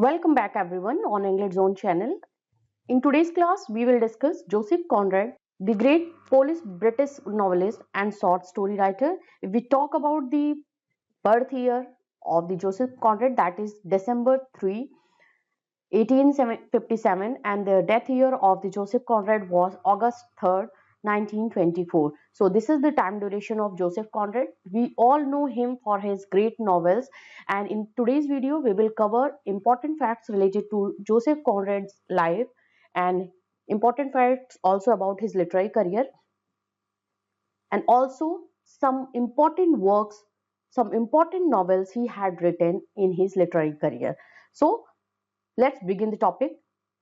Welcome back everyone on English Zone channel. In today's class, we will discuss Joseph Conrad, the great Polish British novelist and short story writer. If we talk about the birth year of the Joseph Conrad, that is December 3, 1857, and the death year of the Joseph Conrad was August 3rd, 1924. So this is the time duration of Joseph Conrad. We all know him for his great novels, and in today's video we will cover important facts related to Joseph Conrad's life and important facts also about his literary career, and also some important works, some important novels he had written in his literary career. So let's begin the topic.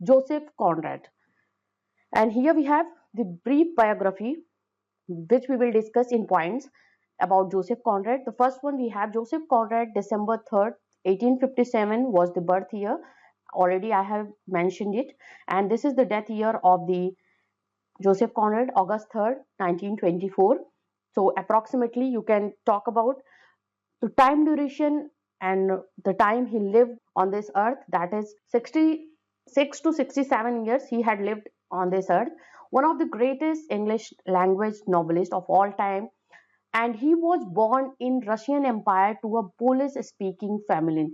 Joseph Conrad. And here we have the brief biography which we will discuss in points about Joseph Conrad. The first one we have Joseph Conrad, December 3rd, 1857 was the birth year. Already I have mentioned it. And this is the death year of the Joseph Conrad, August 3rd, 1924. So approximately you can talk about the time duration and the time he lived on this earth, that is 66 to 67 years he had lived on this earth. One of the greatest English language novelists of all time, and he was born in Russian Empire to a Polish speaking family.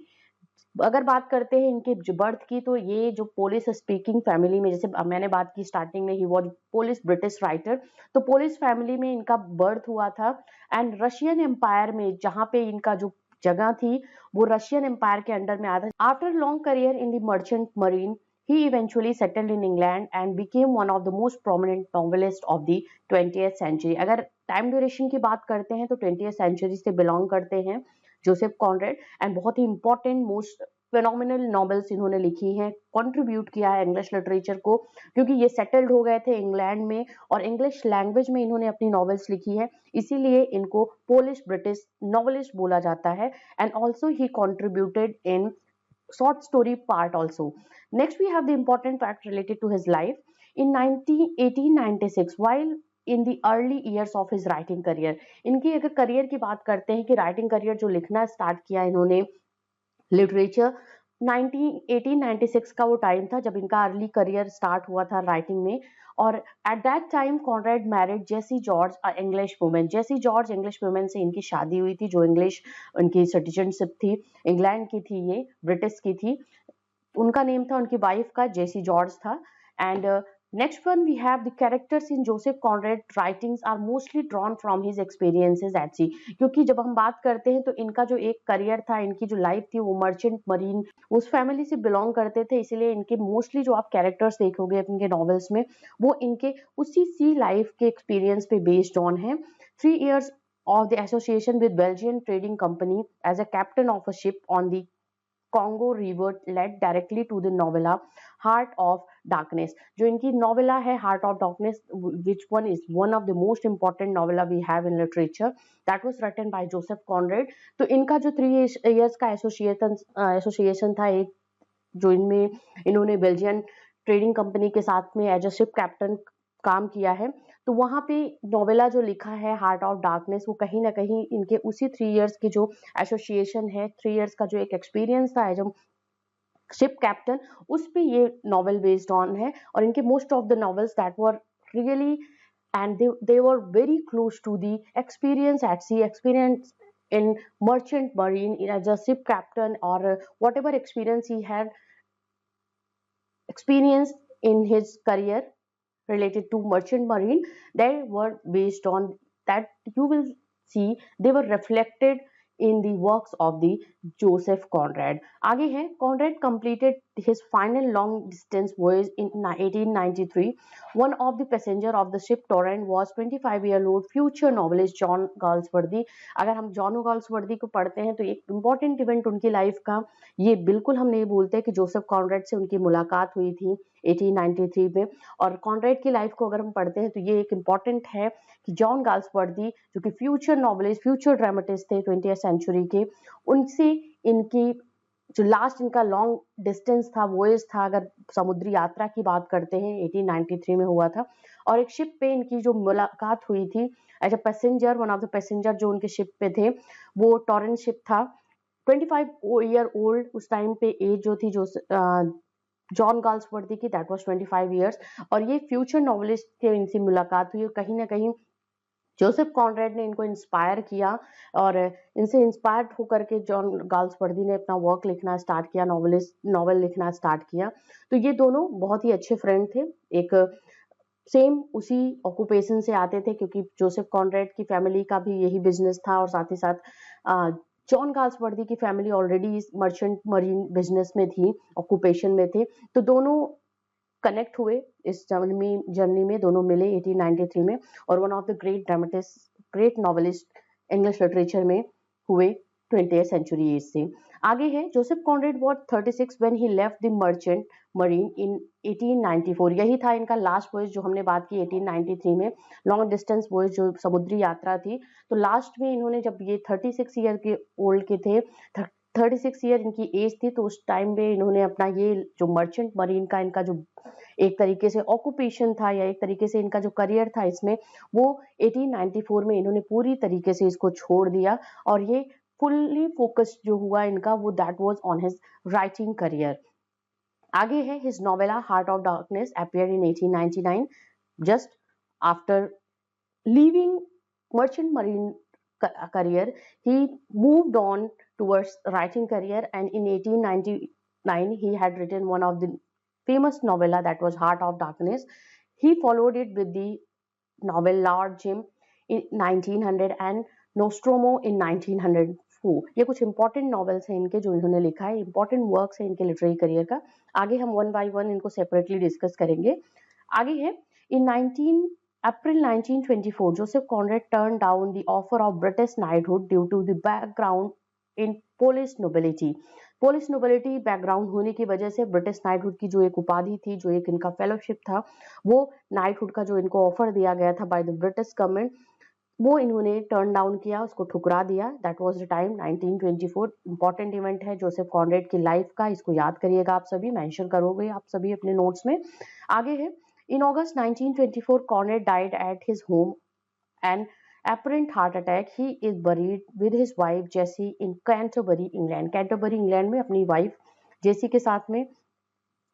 अगर बात करते हैं इनके birth की, तो ये जो Polish speaking family में, जैसे मैंने बात की स्टार्टिंग में, he was Polish British writer, तो पोलिश फैमिली में इनका बर्थ हुआ था। एंड रशियन एम्पायर में जहाँ पे इनका जो जगह थी वो रशियन एम्पायर के अंडर में आता। After long career in the merchant marine, he eventually settled in England and became one of the most prominent novelists of the 20th century. अगर टाइम ड्यूरेशन की बात करते हैं तो 20th सेंचुरी से बिलोंग करते हैं जोसेफ कॉनरेड, एंड बहुत ही इंपॉर्टेंट मोस्ट फेनोमिनल नॉवेल्स इन्होंने लिखी हैं, कंट्रीब्यूट किया है इंग्लिश लिटरेचर को, क्योंकि ये सेटल्ड हो गए थे इंग्लैंड में और इंग्लिश लैंग्वेज में इन्होंने अपनी नॉवेल्स लिखी है, इसीलिए इनको पोलिश ब्रिटिश नॉवेलिस्ट बोला जाता है। And also he contributed in short story part also. Next we have the important fact related to his life. In 1896, while in the early years of his writing career, इनकी अगर career की बात करते हैं कि राइटिंग करियर जो लिखना start किया इन्होंने लिटरेचर, 1896 का वो टाइम था जब इनका अर्ली करियर स्टार्ट हुआ था राइटिंग में। और at that time Conrad married Jessie George, English women. Jessie George English women से इनकी शादी हुई थी, जो इंग्लिश उनकी सिटीजनशिप थी, इंग्लैंड की थी, ये ब्रिटिश की थी। उनका नेम था, उनकी वाइफ का जेसी जॉर्ज था। And next one we have the characters in Joseph Conrad writings are mostly drawn from his experiences at sea. क्योंकि जब हम बात करते हैं तो इनका जो एक करियर था, इनकी जो लाइफ थी वो मर्चेंट मरीन उस फैमिली से बिलोंग करते थे, इसीलिए इनके मोस्टली जो आप कैरेक्टर्स देखोगे इनके नॉवेल्स में वो इनके उसी सी लाइफ के एक्सपीरियंस पे बेस्ड ऑन है। 3 years of the association with Belgian trading company as a captain of a ship on the Congo River led directly to the novella Heart of Darkness. जो इनकी novella है Heart of Darkness, which one is one of the most important novella we have in literature, that was written by Joseph Conrad. तो इनका जो 3 years का association था, एक जो इनमें इन्होंने बेल्जियन ट्रेडिंग कंपनी के साथ में एज अ शिप कैप्टन काम किया है, तो वहां पे नोवेला जो लिखा है हार्ट ऑफ डार्कनेस, वो कहीं ना कहीं इनके उसी 3 years की जो एसोसिएशन है, 3 years का जो एक एक्सपीरियंस था एज अ शिप कैप्टन, उस पे ये नॉवेल बेस्ड ऑन है। और इनके most of the novels that were really and they were very close to the experience at sea, experience in merchant marine as a ship captain, or whatever experience he had experienced in his career related to merchant marine, they were based on that, you will see they were reflected in the works of the Joseph Conrad. आगे है, Conrad completed his final long distance voyage in 1893. One of the passenger of the ship Torrent was 25-year-old future novelist John Galsworthy. अगर हम John Galsworthy को पढ़ते हैं तो एक important event उनकी लाइफ का, ये बिल्कुल हम नहीं भूलते कि जोसेफ कॉनरेड से उनकी मुलाकात हुई थी 1893 में। और कॉनरेड की लाइफ को अगर हम पढ़ते हैं तो ये एक इम्पॉर्टेंट है कि जॉन गाल्सवर्दी जो कि फ्यूचर नॉवेलिस्ट, फ्यूचर ड्रामेटिस्ट थे 20th सेंचुरी के, उनसे इनकी जो लास्ट इनका लॉन्ग डिस्टेंस था, वॉयज था, अगर समुद्री यात्रा की बात करते हैं 1893 में हुआ था। और एक शिप पे इनकी जो मुलाकात हुई थी as a passenger, one of the passenger जो उनके शिप पे थे वो टॉरेंट शिप था। 25 ईयर ओल्ड उस टाइम पे एज जो थी जो जॉन गाल्सवर्दी की, दैट वाज 25 इयर्स। और ये फ्यूचर नॉवलिस्ट थे, इनसे मुलाकात हुई और कहीं ना कहीं जोसेफ कॉनरेड ने इनको इंस्पायर किया और इनसे इंस्पायर्ड होकर के जॉन गाल्सवर्दी ने अपना वर्क लिखना स्टार्ट किया, नॉवल लिखना स्टार्ट किया। तो ये दोनों बहुत ही अच्छे फ्रेंड थे, एक सेम उसी ऑक्यूपेशन से आते थे क्योंकि जोसेफ कॉनरेड की फैमिली का भी यही बिजनेस था और साथ ही साथ जॉन गाल्सवर्दी की फैमिली ऑलरेडी इस मर्चेंट मरीन बिजनेस में थी, ऑक्यूपेशन में थे। तो दोनों कनेक्ट हुए इस जर्नी में, दोनों मिले 1893 में और one of the great dramatist, great novelist English literature में हुए 20th सेंचुरी एज से। आगे है Joseph Conrad was 36 when he left the merchant marine in 1894। यही था इनका लास्ट वॉयज जो हमने बात की 1893 में, लॉन्ग डिस्टेंस वॉयज जो समुद्री यात्रा थी। तो लास्ट में इन्होंने जब ये 36 ईयर के ओल्ड के थे, 36 ईयर इनकी एज थी, तो उस टाइम में इन्होंने अपना ये जो मर्चेंट मरीन का इनका जो एक तरीके से ऑक्यूपेशन था या एक तरीके से इनका जो करियर था इसमें, वो 1894 में इन्होंने पूरी तरीके से इसको छोड़ दिया और ये फुल्ली फोकस्ड जो हुआ इनका वो that was on his writing career. आगे है his novella heart of darkness appeared in 1899 just after leaving merchant marine career. He moved on towards writing career, and in 1899 he had written one of the famous novella that was Heart of Darkness. He followed it with the novel Lord Jim in 1900 and Nostromo in 1904. ये कुछ important novels हैं इनके जो इन्होंने लिखा है, important works है इनके लिटरेरी करियर का। आगे हम वन बाय वन इनको सेपरेटली डिस्कस करेंगे। आगे है इन 19 April 1924, Joseph Conrad turned down the offer of British knighthood due to the background in Polish nobility. Polish nobility background होने की वजह से ब्रिटिश नाइटहुड की जो एक उपाधि थी, जो एक इनका फेलोशिप था, वो नाइटहुड का जो इनको ऑफर दिया गया था बाय द ब्रिटिश गवर्नमेंट, वो इन्होंने टर्न डाउन किया, उसको ठुकरा दिया। That was the time 1924। Important event है जोसेफ कॉनरेड की लाइफ का, इसको याद करिएगा, आप सभी मेंशन करोगे आप सभी अपने नोट्स में। आगे है in August 1924, Conrad died at his home an apparent heart attack. He is buried with his wife Jessie in Canterbury, England. Canterbury, England में अपनी वाइफ जेसी के साथ में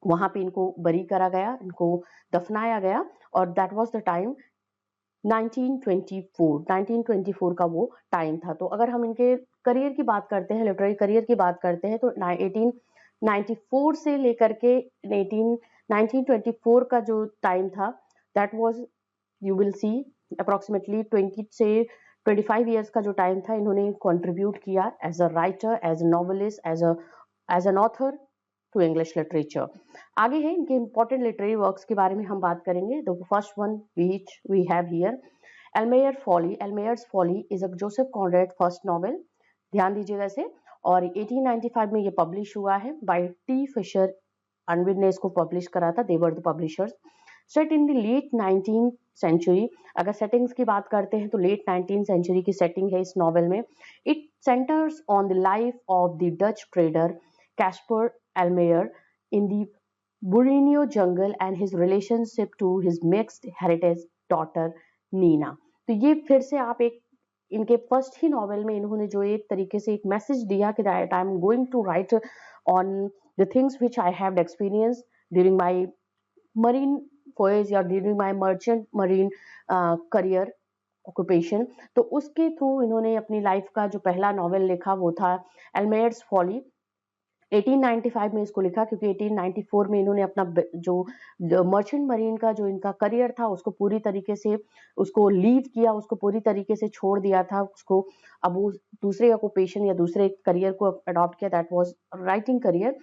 वहां पे इनको बरी करा गया, इनको दफनाया गया और दैट वाज द टाइम 1924 का वो टाइम था। तो अगर हम इनके करियर की बात करते हैं, लिटरेरी करियर की बात करते हैं, तो 1894 से लेकर के 1924 का जो टाइम था, that was you will see approximately 20 से 25 इयर्स का जो टाइम था, इन्होंने कंट्रीब्यूट किया as a writer, as a novelist, as an author to English literature. आगे है इनके इंपॉर्टेंट लिटरेरी वर्क्स के बारे में हम बात करेंगे। The first one which we have here, Almayer folly. Almayer's folly is a Joseph Conrad first novel, ध्यान दीजिएगा इसे, और 1895 में ये पब्लिश हुआ है बाय टी फिशर अनविड ने इसको पब्लिश करा था, they were the publishers. Set in the late 19th century, अगर सेटिंग्स की बात करते हैं तो लेट 19th सेंचुरी की सेटिंग है इस नॉवेल में। It centres on the life of the Dutch trader Kaspar Almayer in the Borneo jungle and his relationship to his mixed heritage daughter Nina. तो ये फिर से आप एक इनके फर्स्ट ही नॉवेल में इन्होंने जो एक तरीके से एक मैसेज दिया कि that I am going to write on the things which I have experience during my marine voyage या during my merchant marine career occupation. तो उसके थ्रू इन्होंने अपनी लाइफ का जो पहला नॉवेल लिखा वो था एल्मेयर्स फॉली। 1895 में इसको लिखा क्योंकि 1894 में इन्होंने अपना जो मर्चेंट मरीन का जो इनका करियर था उसको पूरी तरीके से उसको लीव किया, उसको पूरी तरीके से छोड़ दिया था उसको। अब वो दूसरे ऑक्यूपेशन या दूसरे करियर को अडॉप्ट किया, दैट वाज राइटिंग करियर।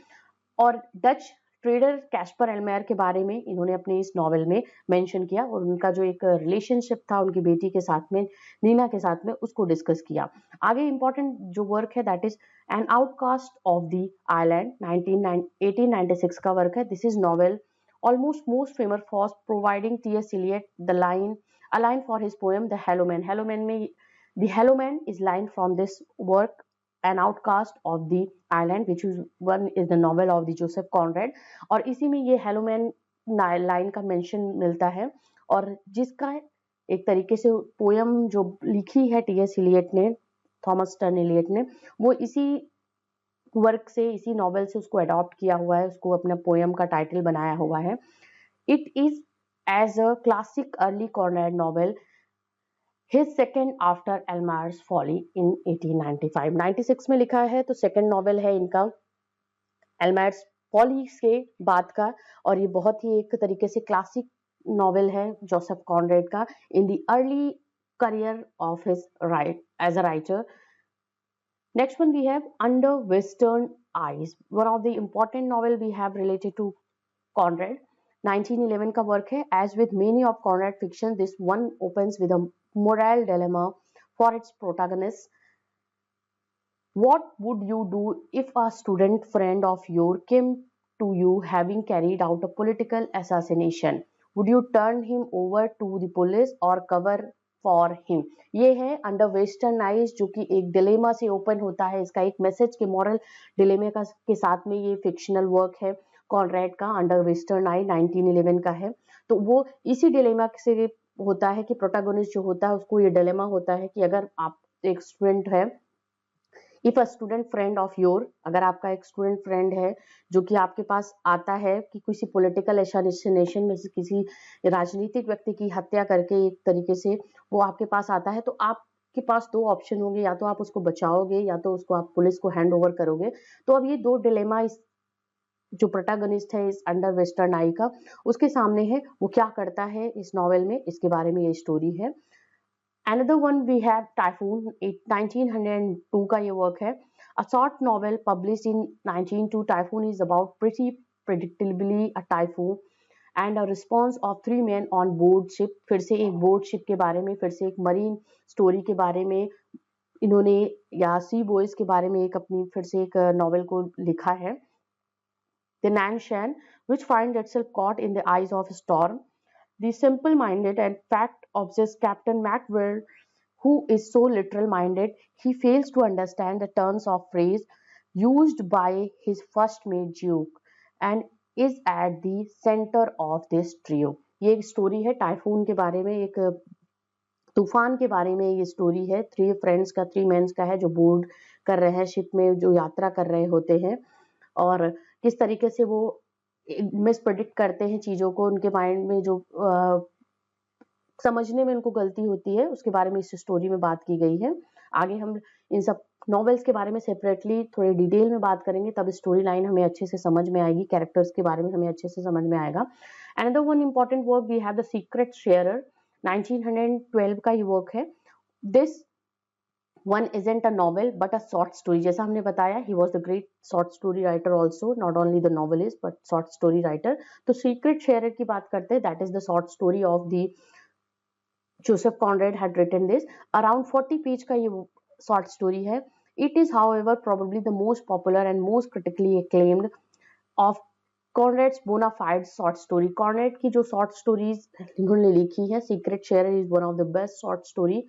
और डच ट्रेडर कैस्पर एल्मेयर के बारे में इन्होंने अपने इस नॉवेल में मेंशन किया और उनका जो एक रिलेशनशिप था उनकी बेटी के साथ में, नीना के साथ में, उसको डिस्कस किया। आगे इंपॉर्टेंट जो वर्क है that is an outcast of the island, 1896 का वर्क है। This is novel almost most famous for providing T.S. Eliot a line for his poem The Hello Man. Hello Man में The Hello Man is line from this work, An Outcast of the Island, which is one is the novel of the Joseph Conrad। और इसी में ये hello man line का mention मिलता है और जिसका एक तरीके से पोयम जो लिखी है टी.एस. इलियट ने, थॉमस टर्न इलियट ने, वो इसी वर्क से, इसी नॉवेल से उसको अडॉप्ट किया हुआ है, उसको अपना पोएम का टाइटल बनाया हुआ है। It is as a classic early Conrad novel, his second after Almayer's folly in 1895। 96 में लिखा है, तो सेकेंड नॉवेल है इनका एल्मायर्स फॉली के बाद का, और ये बहुत ही एक तरीके से क्लासिक नॉवेल है जोसेफ कॉनरेड का in the early career of his as a writer. Next one we have Under Western Eyes, one of the important novel we have related to Conrad. 1911 का वर्क है. As with many of Conrad fiction, this one opens with a moral dilemma for its protagonist. What would you do if a student friend of yours came to you having carried out a political assassination? Would you turn him over to the police or cover for him? ये है under western eyes, जो कि एक dilemma से open होता है, इसका एक मैसेज के मॉरल डिलेमे का के साथ में ये फिक्शनल वर्क है कॉनरेड का, अंडर वेस्टर्न आई 1911 का है। तो वो इसी डिलेमा से होता है कि प्रोटैगोनिस्ट जो होता है उसको ये डिलेमा होता है कि अगर आप एक स्टूडेंट है, if a student friend of your, अगर आपका एक स्टूडेंट फ्रेंड है जो कि आपके पास आता है कि किसी पॉलिटिकल एसासिनेशन में से किसी राजनीतिक व्यक्ति की हत्या करके एक तरीके से वो आपके पास आता है, तो आपके पास दो ऑप्शन होंगे, या तो आप उसको बचाओगे या तो उसको आप पुलिस को हैंड ओवर करोगे। तो अब ये दो डिलेमा इस जो प्रोटैगनिस्ट है इस अंडर वेस्टर्न आई का, उसके सामने है, वो क्या करता है इस नॉवेल में, इसके बारे में ये स्टोरी है। Another one we have Typhoon, 1902 का ये वर्क है, a short novel published in 1902. Typhoon is about pretty predictably a typhoon and a response of three men on board ship. फिर से एक बोर्ड शिप के बारे में, फिर से एक मरीन स्टोरी के बारे में इन्होंने, या सी बॉयज के बारे में एक अपनी फिर से एक नॉवेल को लिखा है। The Nanshan, which finds itself caught in the eyes of a storm. The simple-minded and fact-obsessed Captain Macwell, who is so literal-minded, he fails to understand the turns of phrase used by his first mate Duke, and is at the center of this trio. ये एक story है typhoon के बारे में, एक तूफान के बारे में ये स्टोरी है। थ्री फ्रेंड्स का, थ्री मेंस का है जो बोर्ड कर रहे हैं शिप में, जो यात्रा कर रहे होते हैं, और किस तरीके से वो मिस प्रेडिक्ट करते हैं चीजों को, उनके माइंड में जो समझने में उनको गलती होती है, उसके बारे में इस स्टोरी में बात की गई है। आगे हम इन सब नॉवेल्स के बारे में सेपरेटली थोड़े डिटेल में बात करेंगे, तब स्टोरी लाइन हमें अच्छे से समझ में आएगी, कैरेक्टर्स के बारे में हमें अच्छे से समझ में आएगा। Another one important work we have the secret sharer, 1912 का ये वर्क है। This one isn't a novel but a short story. जैसा हमने बताया, he was the great short story writer also, not only the novelist but short story writer. तो secret sharer की बात करते हैं, that is the short story of the Joseph Conrad had written this. Around 40 page का ये short story है. It is however probably the most popular and most critically acclaimed of Conrad's bona fide short story. Conrad की जो short stories इन्होंने लिखी है, Secret Sharer is one of the best short story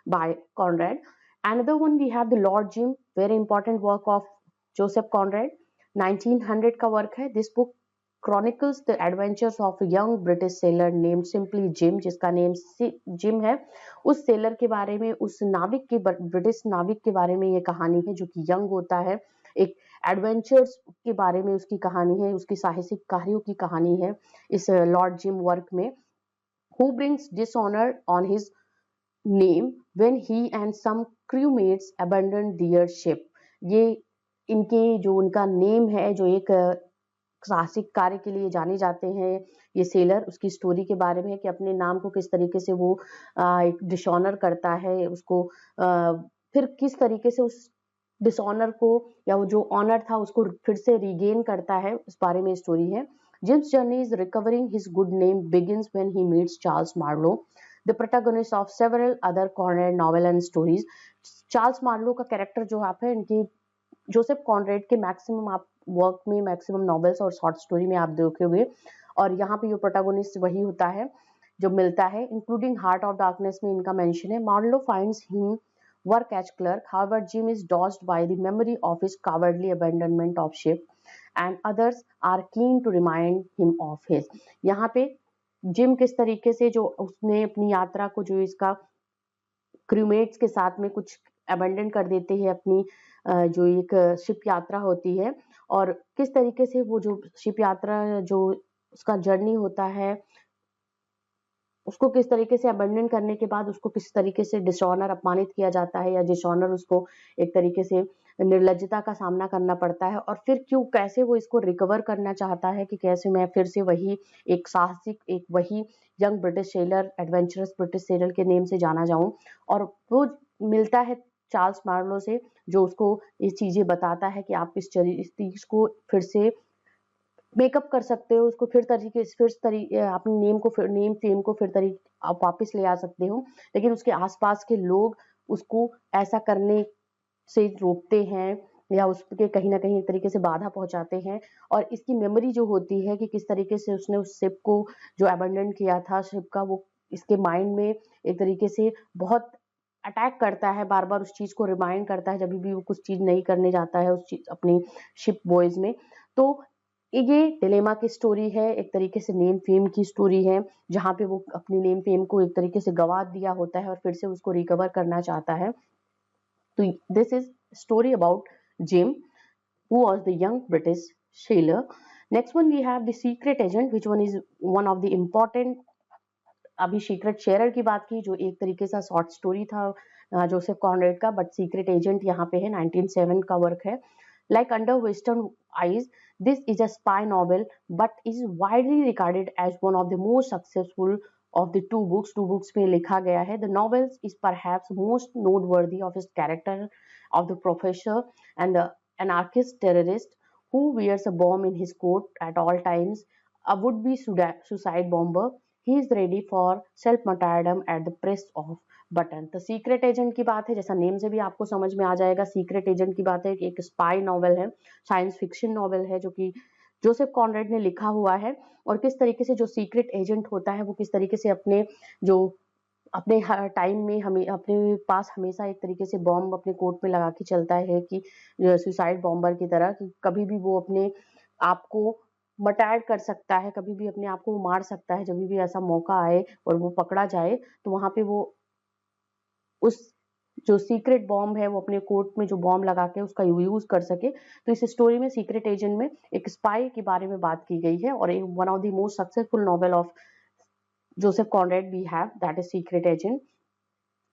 by Conrad. Another one we have the Lord Jim, very important work of Joseph Conrad, 1900 का work है. This book chronicles the adventures of a young British sailor named simply Jim, जिसका name gym है. उस seller के बारे में, उस नाविक के, ब्रिटिश नाविक के बारे में ये कहानी है, जो कि यंग होता है. एक एडवेंचर्स के बारे में उसकी कहानी है, उसकी साहसिक कार्यों की कहानी है इस लॉर्ड जिम वर्क में. Who brings dishonor on his name when he and some crewmates abandoned their ship. ये इनके जो उनका नेम है, जो एक साहसिक कार्य के लिए जाने जाते हैं ये सेलर, उसकी स्टोरी के बारे में है कि अपने नाम को किस तरीके से वो एक डिसऑनर करता है, उसको फिर किस तरीके से उस डिसऑनर को या वो जो ऑनर था उसको फिर से रिगेन करता है, उस बारे में स्टोरी है. Jim's journey is recovering his good name begins when he meets Charles Marlowe, the protagonist of several other Conrad novel and stories. Charles Marlow का कैरेक्टर जो आप है इनकी जोसेफ कॉनरेड के मैक्सिमम आप वर्क में, मैक्सिमम नॉवेल्स और short story में आप देखोगे, और यहाँ पे ये प्रोटैगनिस्ट वही होता है जो मिलता है, इंक्लूडिंग हार्ट ऑफ डार्कनेस में इनका मेंशन है. Marlow finds him work as clerk. However, Jim is dodged by the memory of his cowardly abandonment of ship, and others are keen to remind him of his. यहाँ पे gym किस तरीके से जो उसने अपनी यात्रा को, जो इसका क्रूमेट्स के साथ में कुछ अबेंडन कर देते हैं अपनी जो एक शिप यात्रा होती है, और किस तरीके से वो जो शिप यात्रा जो उसका जर्नी होता है उसको किस तरीके से अबेंडन करने के बाद उसको किस तरीके से डिसऑनर अपमानित किया जाता है, या डिसऑनर उसको एक तरीके से निर्लज्जता का सामना करना पड़ता है, और फिर क्यों कैसे वो इसको रिकवर करना चाहता है कि कैसे मैं फिर से वही एक साहसिक एक वही young British seller, adventurous British seller के नेम से जाना जाऊं। और वो मिलता है चार्ल्स मार्लो से, जो उसको ये चीजें बताता है कि आप इस चीज को फिर से मेकअप कर सकते हो, उसको अपने नेम को फिर नेम फेम को फिर आप वापस ले आ सकते हो। लेकिन उसके आसपास के लोग उसको ऐसा करने से रोकते हैं, या उसके कहीं ना कहीं एक तरीके से बाधा पहुंचाते हैं। और इसकी मेमोरी जो होती है कि किस तरीके से उसने उस शिप को जो अबेंडन किया था शिप का, वो इसके माइंड में एक तरीके से बहुत अटैक करता है, बार बार उस चीज को रिमाइंड करता है जब भी वो कुछ चीज नहीं करने जाता है उस चीज अपनी शिप बॉयज में। तो ये डिलेमा की स्टोरी है, एक तरीके से नेम फेम की स्टोरी है, जहाँ पे वो अपनी नेम फेम को एक तरीके से गवा दिया होता है और फिर से उसको रिकवर करना चाहता है। तो this is story about gym, who was the young British sailor. Next one we have the secret agent, which one is one of the important। अभी सीक्रेट शेयरर की बात की, जो एक तरीके से शॉर्ट स्टोरी था जोसेफ कॉनरेड का, बट सीक्रेट एजेंट यहाँ पे है 1907 का वर्क है। Like Under Western Eyes, this is a spy novel but is widely regarded as one of the most successful of the two books। Two books में लिखा गया है। The novel is perhaps most noteworthy of its character of the professor and the anarchist terrorist who wears a bomb in his coat at all times, a would-be suicide bomber। He is ready for self-martyrdom at the press of button. तो secret agent की बात है, जैसा name से भी आपको समझ में आ जाएगा, सीक्रेट एजेंट की बात है कि एक स्पाई नॉवल है, साइंस फिक्शन नॉवल है, जो कि जोसेफ कॉनरेड ने लिखा हुआ है। और किस तरीके से जो सीक्रेट एजेंट होता है वो किस तरीके से जो अपने टाइम में हमें अपने पास हमेशा एक तरीके से बॉम्ब अपने कोट में लगा के चलता है, कि सुसाइड बॉम्बर की तरह, कि कभी भी वो अपने आप को मटायर कर सकता है, कभी भी अपने आप को मार सकता है, जब भी ऐसा मौका आए और वो पकड़ा जाए तो वहां पे वो उस जो सीक्रेट बॉम्ब है वो अपने कोट में जो बॉम्ब लगा के उसका यूज कर सके। तो इस स्टोरी में सीक्रेट एजेंट में एक स्पाई के बारे में बात की गई है, और one of the most successful novel of Joseph Conrad we have, that is secret agent.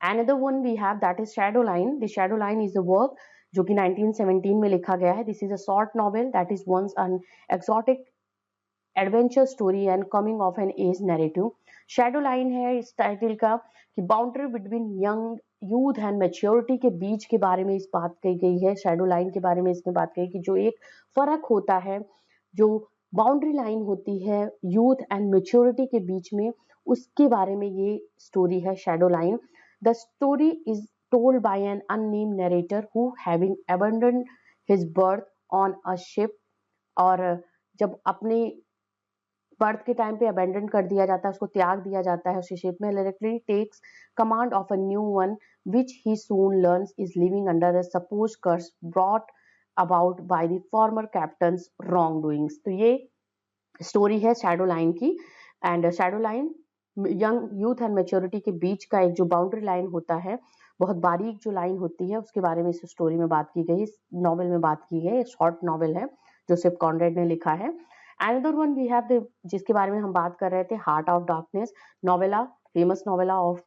Another one we have, that is Shadowline। The Shadowline is a work जो कि 1917 में लिखा गया है। This is a short novel that is once an exotic adventure story and coming of an age narrative. Shadow line है इस title का, कि boundary between young youth and maturity के बीच के बारे में इस बात कही गई है। शैडो लाइन के बारे में इसमें बात कही कि जो एक फर्क होता है, जो बाउंड्री लाइन होती है यूथ एंड मैच्योरिटी के बीच में, उसके बारे में ये स्टोरी है shadow line. The story is told by an unnamed narrator who having abandoned his berth on a ship, और जब अपने बर्थ के टाइम पे अबेंडन कर दिया जाता है, उसको त्याग दिया जाता है उसी शिप में, literally takes command of a new one which he soon learns is living under a suppose curse brought about by the former captain's wrong doings. तो ये स्टोरी है शैडो लाइन की। And shadow line young youth and maturity के बीच का एक जो boundary line होता है, बहुत बारीक जो लाइन होती है, उसके बारे में इस स्टोरी में बात की गई, इस नॉवेल में बात की गई। शॉर्ट नॉवेल है, जोसेफ कॉनरेड ने लिखा है। Another one we have the, जिसके बारे में हम बात कर रहे थे, heart of darkness novella, famous novella of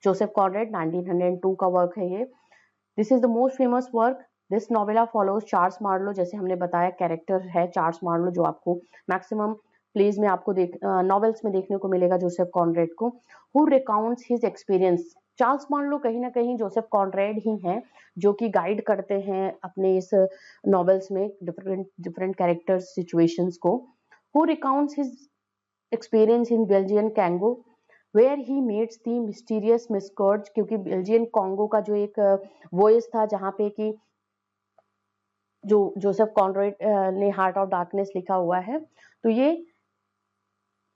Joseph Conrad, 1902 का वर्क है ये। This is the most famous work. This novella follows Charles Marlow, जैसे हमने बताया कैरेक्टर है चार्ल्स मार्लो, जो आपको मैक्सिमम प्लेज में आपको नॉवेल्स में देखने को मिलेगा जोसेफ कॉनरेड को। Who recounts his experience. Charles Marlow कहीं ना कहीं जोसेफ कॉनरेड ही हैं जो कि गाइड करते हैं अपने इस नॉवेल्स में डिफरेंट डिफरेंट कैरेक्टर्स सिचुएशंस को। Who recounts his experience in Belgian Congo where he meets the mysterious Mr Kurtz, क्योंकि बेल्जियन कॉन्गो का जो एक वॉइस था जहाँ पे कि जो जोसेफ कॉनरेड ने हार्ट ऑफ डार्कनेस लिखा हुआ है, तो ये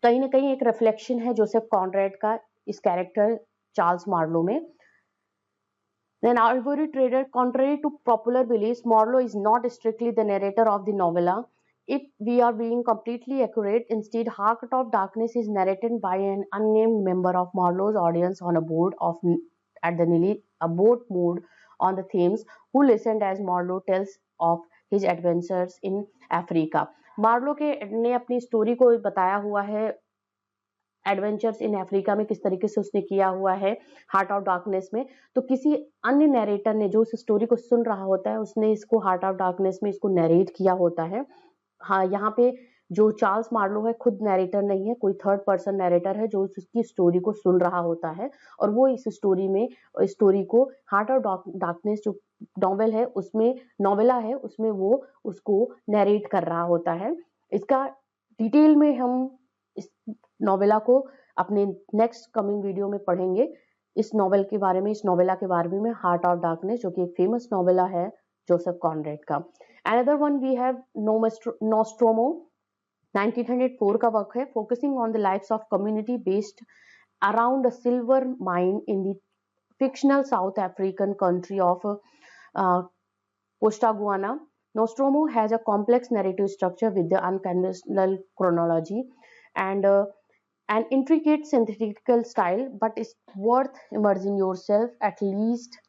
कहीं ना कहीं एक रिफ्लेक्शन है जोसेफ कॉनरेड का इस कैरेक्टर चार्ल्स मार्लो में। Then Ivory Trader, contrary to popular beliefs, Marlowe is not strictly the narrator of the novella. If we are being completely accurate, instead, Heart of Darkness is narrated by an unnamed member of Marlowe's audience on a board of at the a boat moved on the Thames, who listened as Marlowe tells of his adventures in Africa. Marlow के ने अपनी story को बताया हुआ है adventures in Africa में, किस तरीके से उसने किया हुआ है हार्ट ऑफ डार्कनेस में। तो किसी अन्य नरेटर ने जो उस स्टोरी को सुन रहा होता है, उसने इसको हार्ट ऑफ डार्कनेस में इसको नरेट किया होता है। हाँ, यहाँ पे जो चार्ल्स मार्लो है खुद नरेटर नहीं है, कोई थर्ड पर्सन नरेटर है जो उसकी स्टोरी को सुन रहा होता है, और वो इस स्टोरी को हार्ट ऑफ डार्कनेस जो नॉवेल है उसमें, नॉवेला है उसमें, वो उसको नरेट कर रहा होता है। इसका डिटेल में हम इस नॉवेला को अपने नेक्स्ट कमिंग वीडियो में पढ़ेंगे, इस नॉवेल के बारे में, इस नॉवेला के बारे में, हार्ट ऑफ डार्कनेस, जो कि एक फेमस नॉवेला है जोसेफ कॉनरेड का। Another one we have Nostromo, 1904 का वर्क है, focusing on the lives of community based around a silver mine in the fictional South African country of Costa Guana. Nostromo has a complex narrative structure with the unconventional chronology and an intricate synthetical style, but it's worth immersing yourself at least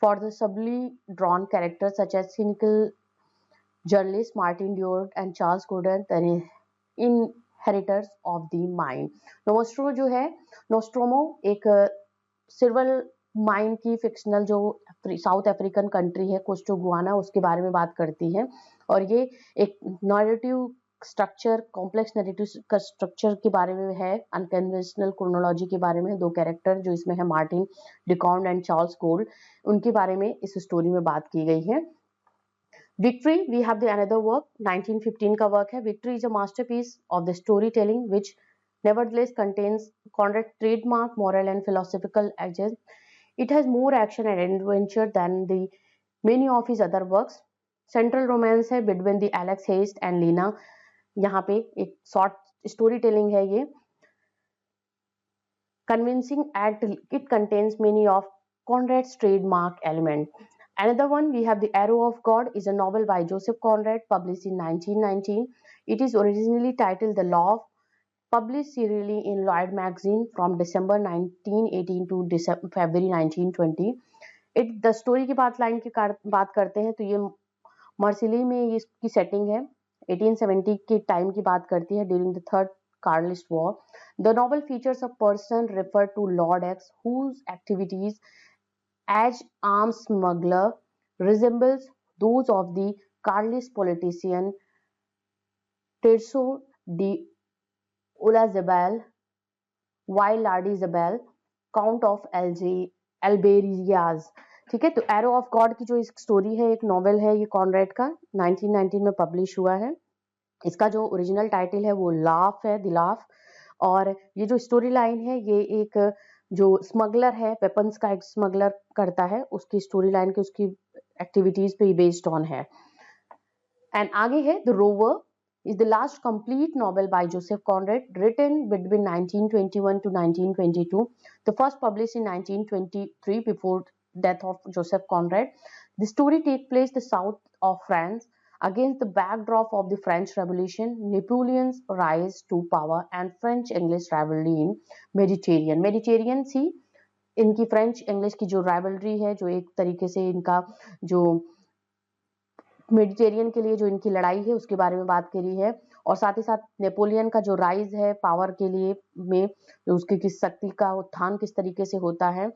for the subtly drawn characters such as cynical journalist Martin Dewar and Charles Gordon, the inheritors of the mind. Nostro जो है, Nostromo एक silver mine की fictional जो south African country है Costa Guana, उसके बारे में बात करती है। और ये एक narrative structure, complex narrative structure के बारे में है, अनकन्वेंशनल क्रोनोलॉजी के बारे में। दो कैरेक्टर जो इसमें है, मार्टिन डिकॉन्ड एंड चार्ल्स गोल्ड, उनके बारे में इस स्टोरी में बात की गई है। Victory, we have the another work, 1915 का वर्क है। Victory is a masterpiece of the storytelling which nevertheless contains Conrad's trademark moral and philosophical edges. It has more action and adventure than the many of his other works. Central romance है between the Alex Hayes and Lena, यहाँ पे एक short story telling है ये। Convincing and it contains many of Conrad's trademark elements. Another one, we have The Arrow of God, is a novel by Joseph Conrad, published in 1919. It is originally titled The Law, published serially in Lloyd magazine from December 1918 to February 1920. The story की line की बात करते हैं तो ये मर्सिली में ये इसकी सेटिंग है, 1870 के टाइम की बात करती है, during the third Carlist War. The novel features a person referred to Lord X whose activities as arms smuggler resembles those of the Carlist politician Tirso de Olazabal, while Lady Isabel, Count of Alberiaz. ठीक है, तो arrow of God की जो इस story है, एक novel है ये कॉनरेड का, 1919 में पब्लिश हुआ है। इसका जो ओरिजिनल टाइटल है वो लाफ है, द लाफ। और ये जो स्टोरी लाइन है, ये एक जो स्मगलर है, वेपन्स का एक स्मगलर करता है, उसकी स्टोरी लाइन की, उसकी एक्टिविटीज पे बेस्ड ऑन है। एंड आगे है the rover is the last complete novel by Joseph Conrad, written between 1921 to 1922. The first published in 1923 before death of Joseph Conrad. The story takes place the south of France against the backdrop of the French Revolution, Napoleon's rise to power, and French-English rivalry in Mediterranean. Mediterranean सी इनकी French English की जो rivalry है, जो एक तरीके से इनका जो मेडिटेरियन के लिए जो इनकी लड़ाई है उसके बारे में बात करी है। और साथ ही साथ नेपोलियन का जो राइज है पावर के लिए में, उसकी किस शक्ति का उत्थान किस तरीके से होता है,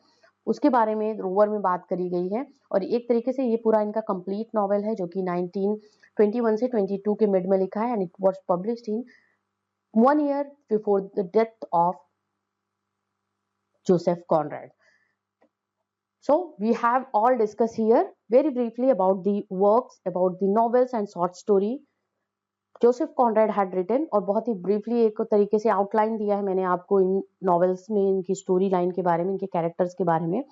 उसके बारे में रोवर में बात करी गई है। और एक तरीके से ये पूरा इनका कंप्लीट नॉवेल है, जो कि 1921 से 22 के मिड में लिखा है, and it was published in 1 year before the death of Joseph Conrad. So we have all discussed here very briefly about the works, about the novels and short story Joseph Conrad had written, और बहुत ही briefly एक तरीके से outline दिया है मैंने आपको इन novels में, इनकी स्टोरी लाइन के बारे में, इनके कैरेक्टर्स के बारे में।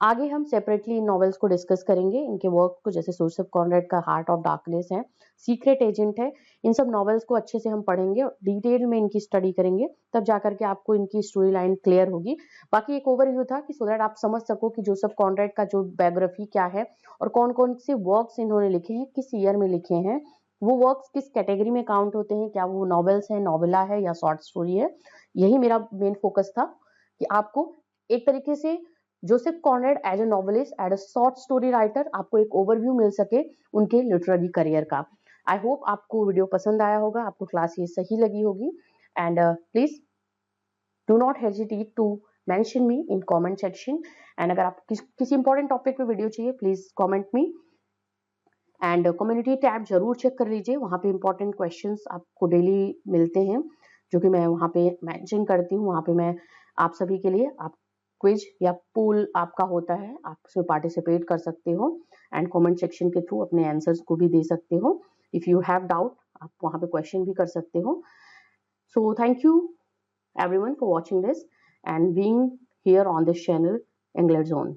आगे हम सेपरेटली इन नॉवेल्स को डिस्कस करेंगे, इनके वर्क को, जैसे जोसेफ कॉनरेड का हार्ट ऑफ डार्कनेस है, सीक्रेट एजेंट है, इन सब नॉवेल्स को अच्छे से हम पढ़ेंगे, डिटेल में इनकी स्टडी करेंगे, तब जाकर के आपको इनकी स्टोरी लाइन क्लियर होगी। बाकी एक ओवरव्यू था कि सो दैट आप समझ सको कि जोसेफ कॉनरेड का जो बायोग्राफी क्या है और कौन कौन से वर्क्स इन्होंने लिखे हैं, किस ईयर में लिखे हैं, वो वर्क्स किस कैटेगरी में काउंट होते हैं, क्या वो नॉवेल्स है, नॉवेला है या शॉर्ट स्टोरी है। यही मेरा मेन फोकस था कि आपको एक तरीके से Joseph Conrad as a novelist, as a short story writer, आपको एक ओवरव्यू मिल सके उनके लिटरेरी करियर का। आई होप आपको वीडियो पसंद आया होगा, आपको क्लास ये सही लगी होगी। And please do not hesitate to mention me in comment section. And अगर आप किसी इंपॉर्टेंट टॉपिक पे वीडियो चाहिए, please comment me. And community tab जरूर चेक कर लीजिए, वहाँ पे इंपॉर्टेंट क्वेश्चंस आपको डेली मिलते हैं जो कि मैं वहाँ पे मेंशन करती हूँ। वहाँ पे मैं आप सभी के लिए आप क्विज या पूल आपका होता है, आप उसमें पार्टिसिपेट कर सकते हो एंड कमेंट सेक्शन के थ्रू अपने आंसर्स को भी दे सकते हो। इफ यू हैव डाउट, आप वहाँ पे क्वेश्चन भी कर सकते हो। So thank you everyone for watching this and being here on this channel, English Zone.